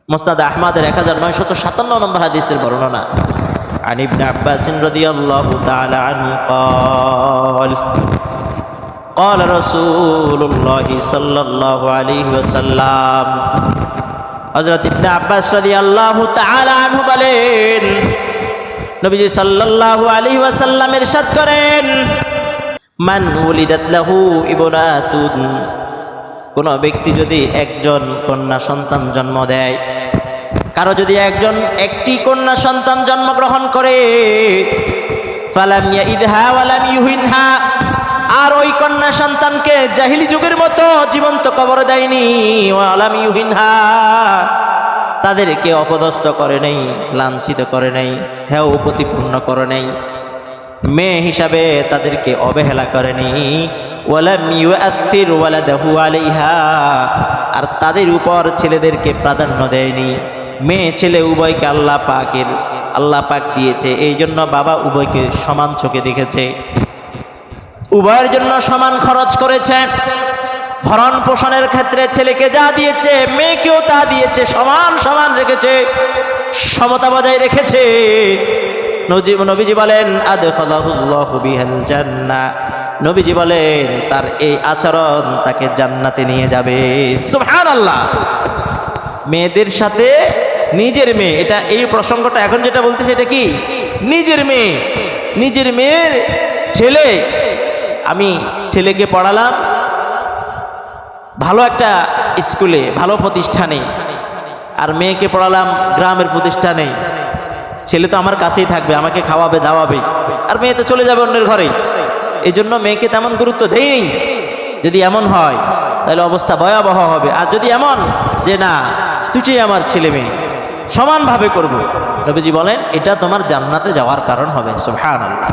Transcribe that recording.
মুসনাদ আহমদের 1957 নম্বর হাদিসের বর্ণনা। عن ابن عباس رضي الله تعالى عنه قال قال رسول الله صلى الله عليه وسلم হযরত ইবনে আব্বাস রাদিয়াল্লাহু তাআলা আনহু বলেন, নবীজি সাল্লাল্লাহু আলাইহি ওয়াসাল্লাম ইরশাদ করেন, মান উলিদাত লাহু ইবনাতুন, কোন ব্যক্তি যদি একজন কন্যা সন্তান জন্ম দেয়, কারো যদি একটি কন্যা সন্তান জন্মগ্রহণ করে, ফালাম ইয়াইদহা ওয়ালাম ইউহিনহা, আর ওই কন্যা সন্তানকে জাহিলি যুগের মতো জীবন্ত কবর দেয়নি, ওয়ালাম ইউহিনহা, তাদেরকে অপদস্থ করে নাই, লাঞ্ছিত করে নাই, হেয় প্রতিপূর্ণ করে নাই, মেয়ে হিসাবে তাদেরকে অবহেলা করেনি, ওয়ালাম ইউআসির ওয়ালাদাহু আলাইহা, আর তাদের উপর ছেলেদেরকে প্রাধান্য দেয়নি। মেয়ে ছেলে উভয়কে আল্লাহ পাক দিয়েছে, এই জন্য বাবা উভয়কে সমান চোখে দেখেছে, উভয়ের জন্য সমান খরচ করেছে। ভরণ পোষণের ক্ষেত্রে ছেলেকে যা দিয়েছে মেয়েকেও তা দিয়েছে, সমান সমান রেখেছে, সমতা বজায় রেখেছে। নবীজি বলেন, আদখালাহুল্লাহু বিহাল জান্নাহ, নবীজি বলেন তার এই আচরণ তাকে জান্নাতে নিয়ে যাবে। সুবহানাল্লাহ। মেয়েদের সাথে নিজের মেয়ে, এটা এই প্রসঙ্গটা এখন যেটা বলতেছে এটা কি নিজের মেয়ের ছেলে। আমি ছেলেকে পড়ালাম ভালো একটা স্কুলে, ভালো প্রতিষ্ঠানে, আর মেয়েকে পড়ালাম গ্রামের প্রতিষ্ঠানে। ছেলে তো আমার কাছেই থাকবে, আমাকে খাওয়াবে দাওয়াবে, আর মেয়ে তো চলে যাবে অন্যের ঘরে। এই জন্য মেয়েকে তেমন গুরুত্ব দেই। যদি এমন হয় তাহলে অবস্থা ভয়াবহ হবে। আর যদি এমন যে না, তুই আমার ছেলে মেয়ে সমানভাবে করবো, নবীজি বলেন এটা তোমার জান্নাতে যাওয়ার কারণ হবে। সুবহানাল্লাহ।